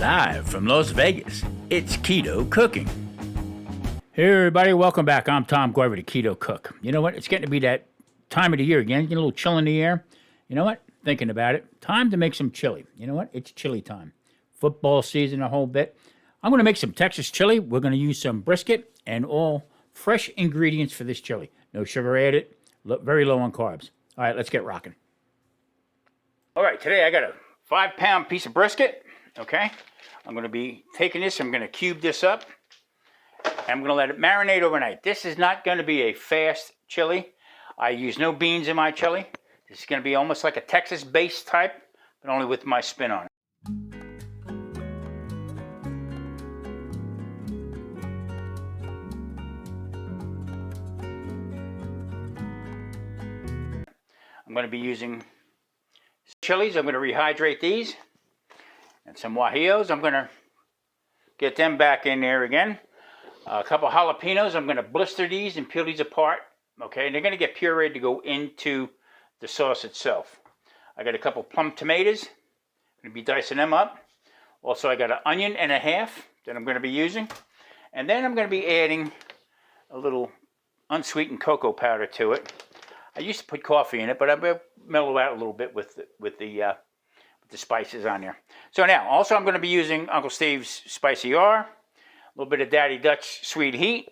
Live from Las Vegas, it's Keto Cooking. Hey everybody, welcome back. I'm Garvey the Keto Cook. You know what? It's getting to be that time of the year again. Getting a little chill in the air. You know what? Thinking about it. Time to make some chili. You know what? It's chili time. Football season a whole bit. I'm going to make some Texas chili. We're going to use some brisket and all fresh ingredients for this chili. No sugar added. Very low on carbs. All right, let's get rocking. All right, today I got a 5-pound piece of brisket. Okay, I'm going to be taking this. I'm going to cube this up. I'm going to let it marinate overnight. This is not going to be a fast chili. I use no beans in my chili. This is going to be almost like a Texas-based type, but only with my spin on it. I'm going to be using chilies. I'm going to rehydrate these. And some guajillos. I'm going to get them back in there again. A couple jalapenos. I'm going to blister these and peel these apart. Okay, and they're going to get pureed to go into the sauce itself. I got a couple plum tomatoes. I'm going to be dicing them up. Also, I got an onion and a half that I'm going to be using. And then I'm going to be adding a little unsweetened cocoa powder to it. I used to put coffee in it, but I'm going to mellow out a little bit with the spices on there. So now, also I'm going to be using Uncle Steve's Spicy R, a little bit of Daddy Dutch Sweet Heat,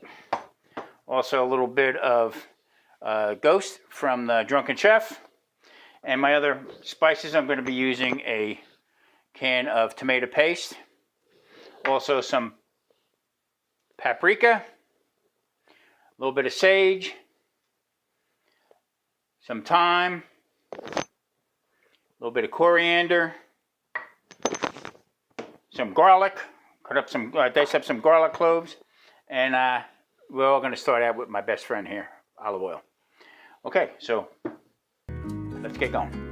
also a little bit of Ghost from the Drunken Chef, and my other spices I'm going to be using a can of tomato paste, also some paprika, a little bit of sage, some thyme, a little bit of coriander, some garlic, dice up some garlic cloves, and we're all going to start out with my best friend here, olive oil. Okay, so let's get going.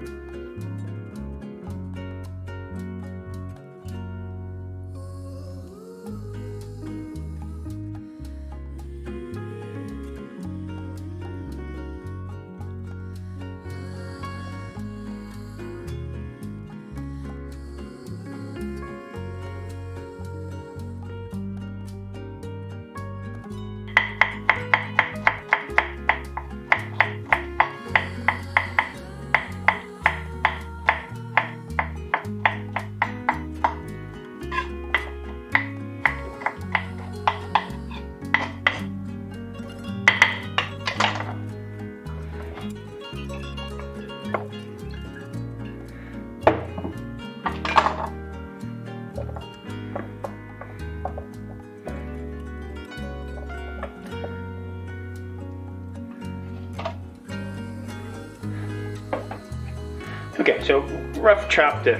Okay, so rough chop the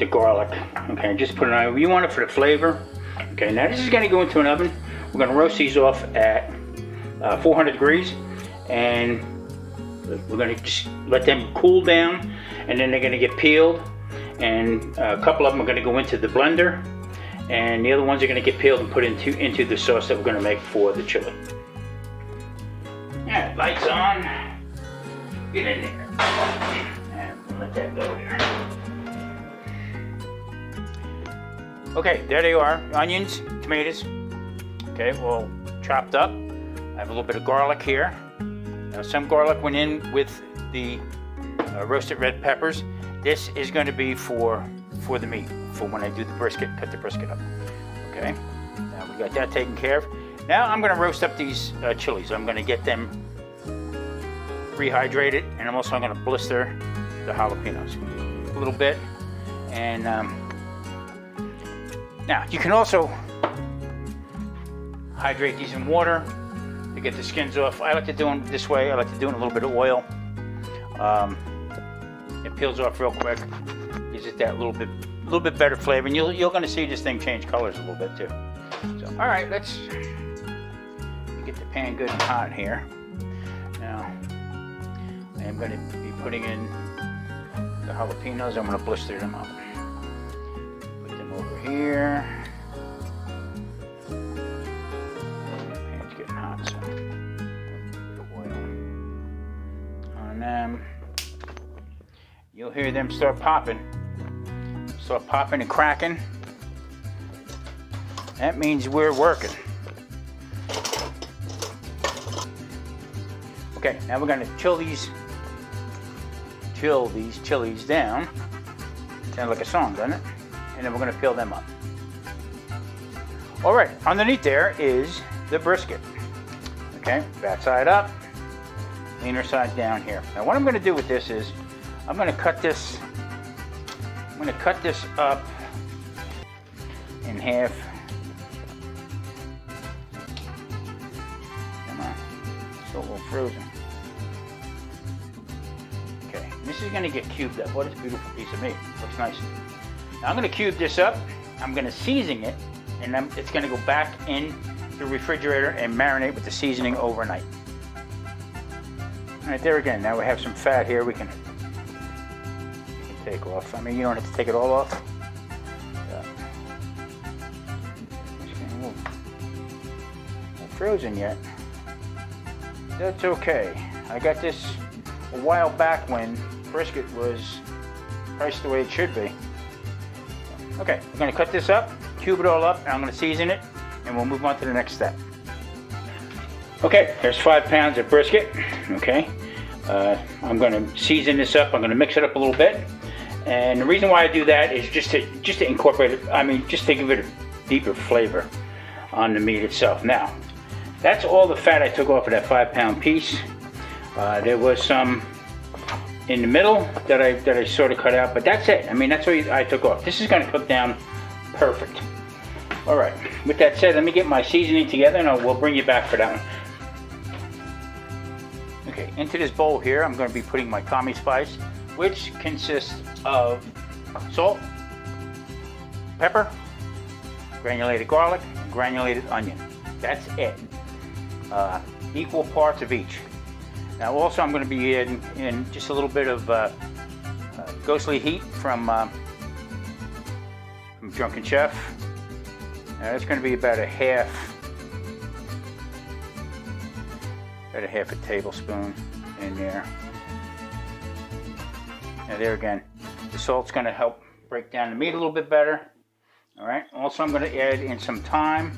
garlic. Okay, just put it on. You want it for the flavor. Okay, now this is going to go into an oven. We're going to roast these off at 400 degrees, and we're going to just let them cool down, and then they're going to get peeled. And a couple of them are going to go into the blender, and the other ones are going to get peeled and put into the sauce that we're going to make for the chili. Yeah, lights on. Get in there. And let that go here. Okay, there they are. Onions, tomatoes. Okay, well, chopped up. I have a little bit of garlic here. Now, some garlic went in with the roasted red peppers. This is going to be for the meat, for when I do the brisket, cut the brisket up. Okay, now we got that taken care of. Now I'm going to roast up these chilies. I'm going to get them rehydrated, and I'm also going to blister the jalapenos a little bit. And now you can also hydrate these in water to get the skins off. I like to do them this way. I like to do it in a little bit of oil. It peels off real quick. Gives it that little bit better flavor, and you're going to see this thing change colors a little bit too. So, all right, let's get the pan good and hot here. Now, I am going to be putting in the jalapenos. I'm going to blister them up. Put them over here. The pan's getting hot, so put the oil on them. You'll hear them start popping. start popping and cracking, that means we're working. Okay, now we're gonna chill these chilies down. Sounds like a song, doesn't it? And then we're gonna peel them up. All right, underneath there is the brisket. Okay, back side up, leaner side down here. Now what I'm gonna do with this is, I'm gonna cut this up in half. Come on, it's still a little frozen. Okay, this is gonna get cubed up. What a beautiful piece of meat, looks nice. Now I'm gonna cube this up, I'm gonna season it, and then it's gonna go back in the refrigerator and marinate with the seasoning overnight. All right, there again, now we have some fat here we can take off. I mean, you don't have to take it all off. It's getting a little frozen yet. That's okay. I got this a while back when brisket was priced the way it should be. Okay, we're gonna cut this up, cube it all up, and I'm gonna season it, and we'll move on to the next step. Okay, there's 5 pounds of brisket. Okay, I'm gonna season this up. I'm gonna mix it up a little bit, and the reason why I do that is just to incorporate it. I mean, just to give it a deeper flavor on the meat itself. Now, that's all the fat I took off of that 5-pound piece. There was some in the middle that I sort of cut out, but that's it. I mean, that's what I took off. This is gonna cook down perfect. All right, with that said, let me get my seasoning together and we'll bring you back for that one. Okay, into this bowl here, I'm gonna be putting my Tommy spice, which consists of salt, pepper, granulated garlic, and granulated onion. That's it. Equal parts of each. Now also I'm going to be adding in just a little bit of ghostly heat from Drunken Chef. Now that's going to be about a half a tablespoon in there. Now there again, the salt's going to help break down the meat a little bit better. All right. Also I'm going to add in some thyme,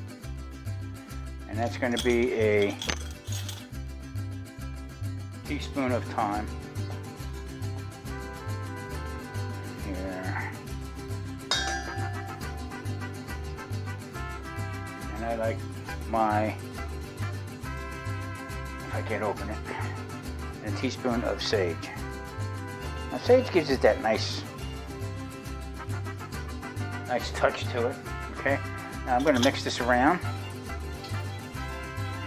and that's going to be a teaspoon of thyme here, and I like my, if I can't open it, and a teaspoon of sage. Now sage gives it that nice touch to it. Okay, now I'm going to mix this around.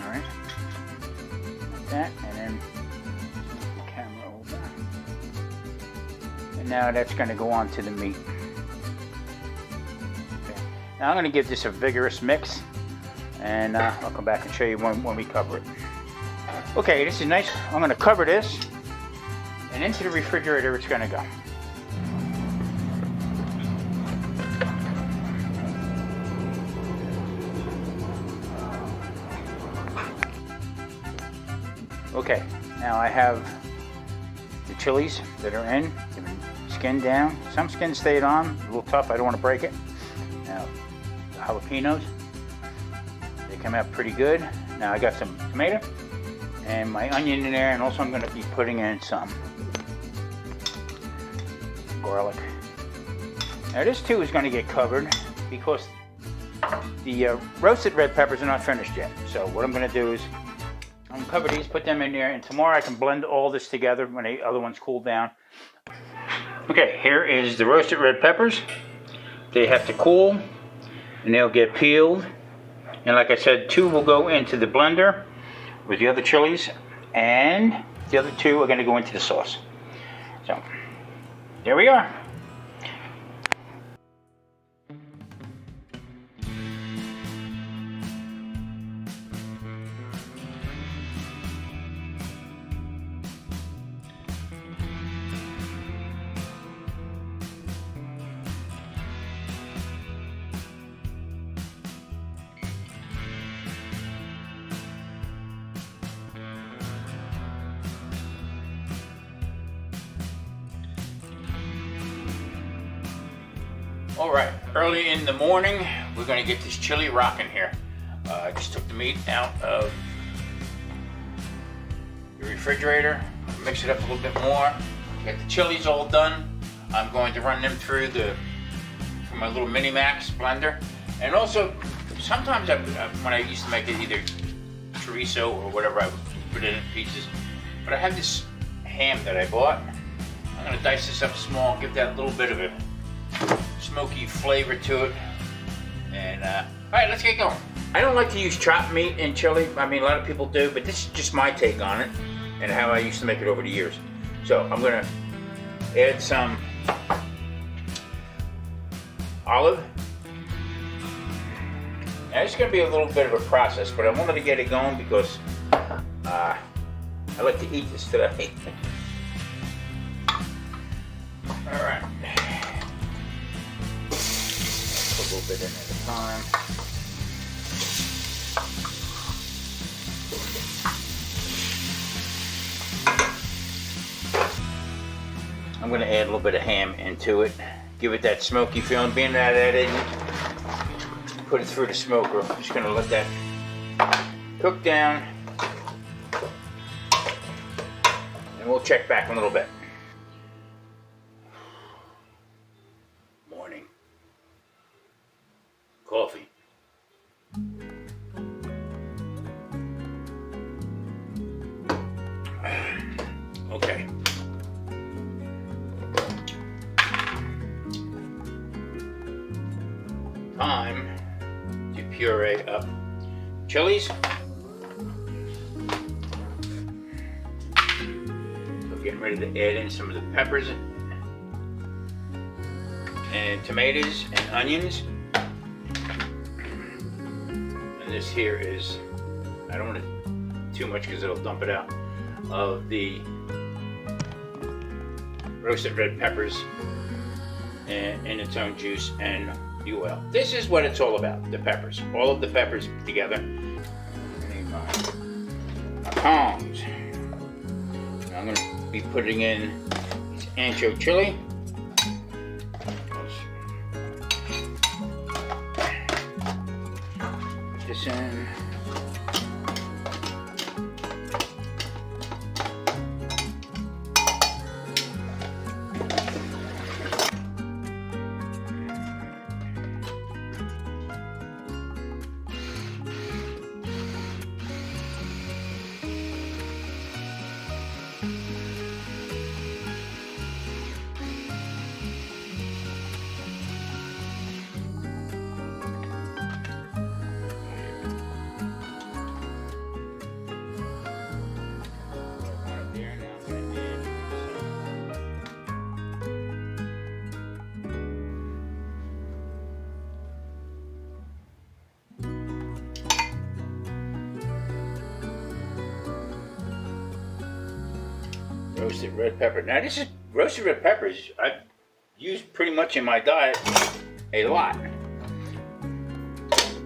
All right, like that, and then now that's going to go on to the meat. Okay. Now I'm going to give this a vigorous mix, and I'll come back and show you when we cover it. Okay, this is nice. I'm going to cover this, and into the refrigerator it's going to go. Okay, now I have the chilies that are in. Skin down. Some skin stayed on, a little tough, I don't want to break it. Now, the jalapenos, they come out pretty good. Now I got some tomato and my onion in there, and also I'm going to be putting in some garlic. Now this too is going to get covered because the roasted red peppers are not finished yet. So what I'm going to do is I'm going to cover these, put them in there, and tomorrow I can blend all this together when the other ones cool down. Okay, here is the roasted red peppers. They have to cool and they'll get peeled. And like I said, 2 will go into the blender with the other chilies, and the other 2 are going to go into the sauce. So, there we are. All right, early in the morning, we're gonna get this chili rocking here. I just took the meat out of the refrigerator, mix it up a little bit more. Got the chilies all done. I'm going to run them through my little Mini Max blender. And also, sometimes when I used to make it either chorizo or whatever, I would put it in pieces. But I have this ham that I bought. I'm gonna dice this up small, give that a little bit of a smoky flavor to it. And all right, let's get going. I don't like to use chopped meat in chili. I mean, a lot of people do, but this is just my take on it and how I used to make it over the years. So I'm gonna add some olive. Now it's gonna be a little bit of a process, but I wanted to get it going because I like to eat this today. All right. Put a little bit in at a time. I'm going to add a little bit of ham into it, give it that smoky feeling. Being that I didn't put it through the smoker, I'm just going to let that cook down, and we'll check back in a little bit. Morning. Coffee. Okay. Time to puree up chilies. So getting ready to add in some of the peppers and tomatoes and onions. And this here is, I don't want it too much because it'll dump it out, of the roasted red peppers and in its own juice and the oil. This is what it's all about, the peppers. All of the peppers together. I need my tongs. Now I'm going to be putting in this ancho chili. Put this in. Roasted red pepper. Now this is roasted red peppers I've used pretty much in my diet a lot.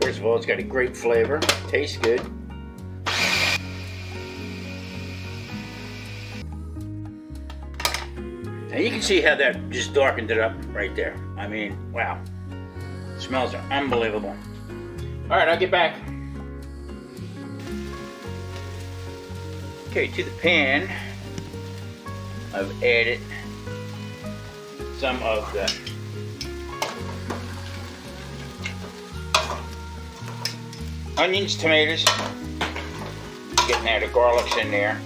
First of all, it's got a great flavor, tastes good. Now you can see how that just darkened it up right there. I mean, wow. Smells are unbelievable. All right, I'll get back. Okay, to the pan, I've added some of the onions, tomatoes, getting out of garlics in there.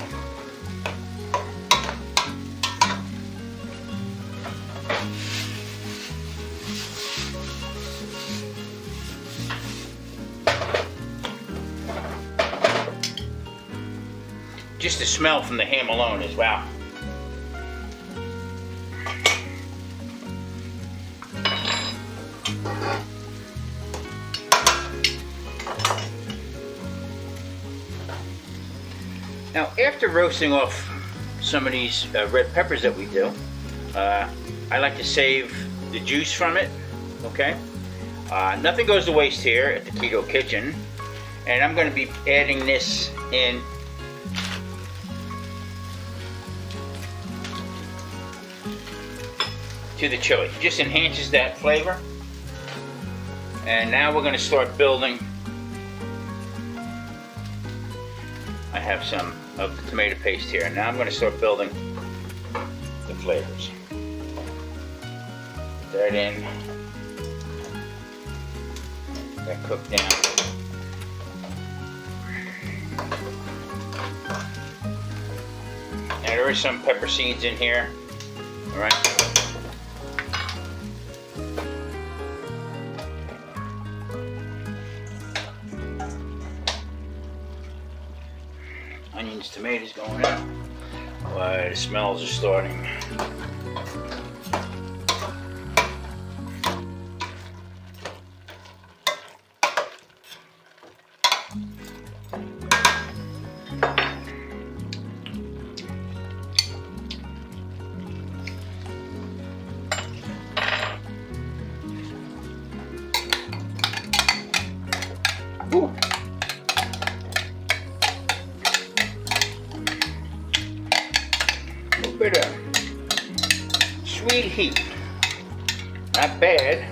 Just the smell from the ham alone is wow. Now, after roasting off some of these red peppers that we do, I like to save the juice from it, okay? Nothing goes to waste here at the Keto Kitchen. And I'm going to be adding this in to the chili. It just enhances that flavor. And now we're going to start building. I have some of the tomato paste here. Now I'm going to start building the flavors. Put that in. That cooked down. Now there is some pepper seeds in here. All right. Onions, tomatoes going in. Boy, the smells are starting. Ooh. A little bit of sweet heat. Not bad,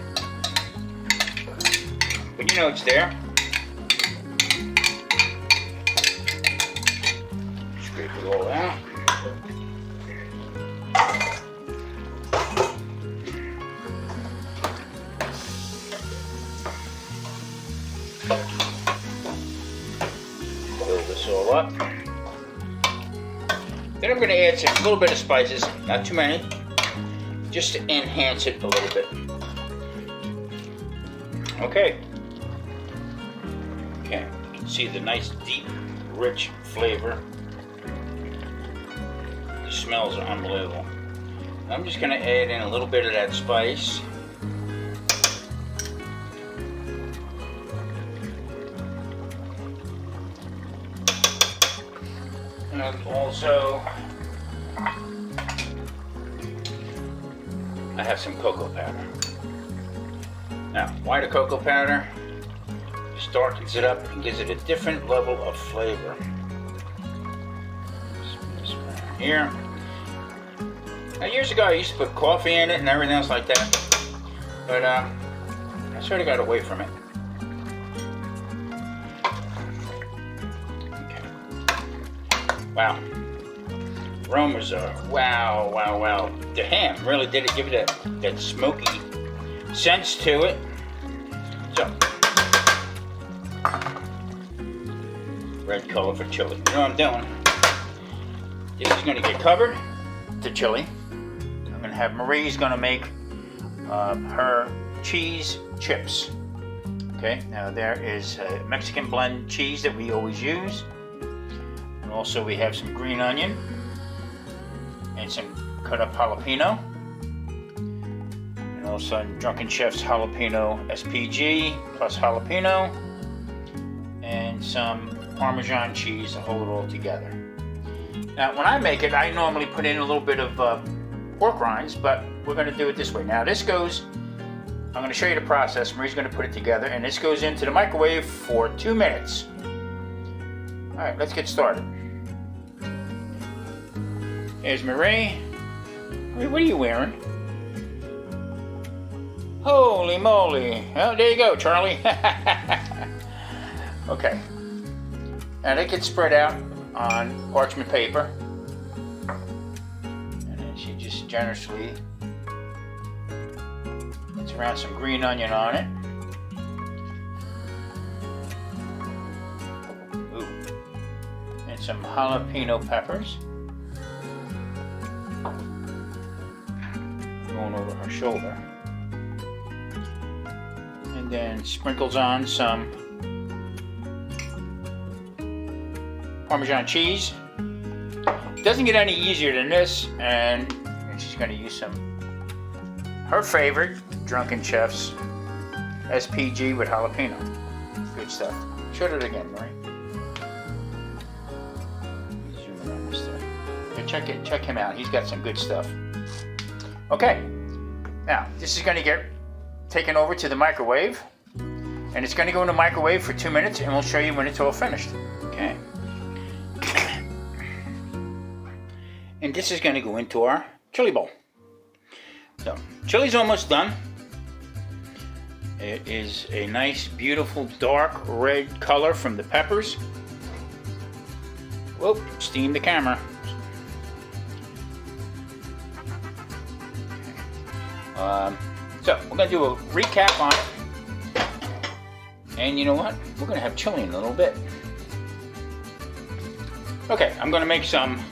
but you know it's there. Scrape it all out. Build this all up. Then I'm going to add a little bit of spices, not too many, just to enhance it a little bit. Okay. Okay, you can see the nice, deep, rich flavor. The smells are unbelievable. I'm just going to add in a little bit of that spice. And also, I have some cocoa powder. Now, why the cocoa powder? Just darkens it up and gives it a different level of flavor. This one here. Now, years ago, I used to put coffee in it and everything else like that, but I sort of got away from it. Wow, aromas are wow, wow, wow. The ham really did give it that smoky sense to it. So, red color for chili. You know what I'm doing? This is going to get covered, the chili. I'm going to have Marie's going to make her cheese chips. Okay, now there is a Mexican blend cheese that we always use. Also, we have some green onion and some cut up jalapeno, and also Drunken Chef's jalapeno SPG plus jalapeno, and some Parmesan cheese to hold it all together. Now, when I make it, I normally put in a little bit of pork rinds, but we're going to do it this way. Now, this goes, I'm going to show you the process. Marie's going to put it together, and this goes into the microwave for 2 minutes. All right, let's get started. There's Marie. Marie, what are you wearing? Holy moly. Oh, there you go, Charlie. Okay. Now that gets spread out on parchment paper. And then she just generously puts around some green onion on it. Ooh. And some jalapeno peppers. Going over her shoulder, and then sprinkles on some Parmesan cheese. It doesn't get any easier than this, and she's going to use some her favorite Drunken Chef's SPG with jalapeno. Good stuff. Show it again, Marie. Zoom in on this stuff. Yeah, check him out. He's got some good stuff. Okay, now this is going to get taken over to the microwave, and it's going to go in the microwave for 2 minutes, and we'll show you when it's all finished. Okay. And this is going to go into our chili bowl. So, chili's almost done. It is a nice, beautiful, dark red color from the peppers. Whoop, steam the camera. So we're going to do a recap on it. And you know what? We're going to have chili in a little bit. Okay, I'm going to make some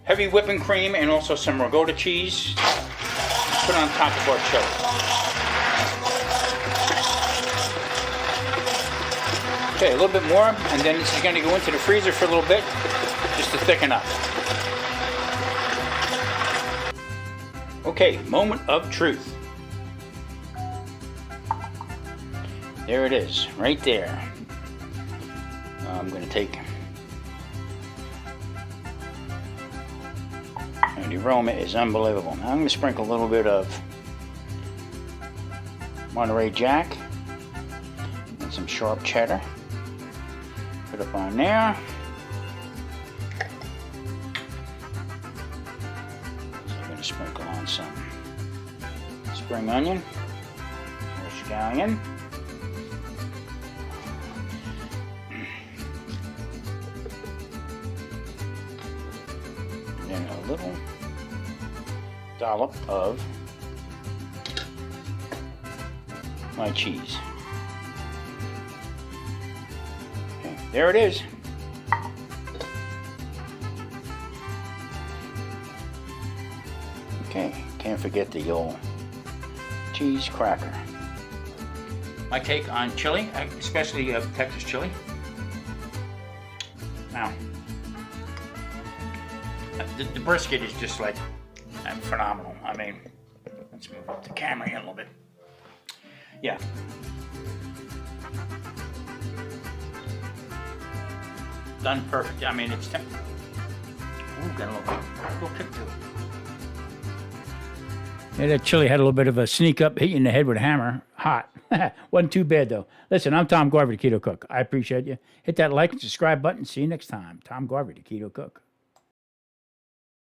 heavy whipping cream and also some ricotta cheese. Put on top of our chili. Okay, a little bit more, and then this is going to go into the freezer for a little bit, just to thicken up. Okay, moment of truth. There it is, right there. I'm going to take, and the aroma is unbelievable. Now I'm going to sprinkle a little bit of Monterey Jack and some sharp cheddar. Put up on there. So I'm going to sprinkle on some spring onion or scallion. And then a little dollop of my cheese. Okay, there it is. Okay, can't forget the old cheese cracker. My take on chili, especially Texas chili. Now, the brisket is just like phenomenal. I mean, let's move up the camera here a little bit. Yeah. Done perfect. I mean, it's got a little kick to it. Yeah, that chili had a little bit of a sneak up, hit you in the head with a hammer. Hot. Wasn't too bad, though. Listen, I'm Tom Garvey, the Keto Cook. I appreciate you. Hit that like and subscribe button. See you next time. Tom Garvey, the Keto Cook.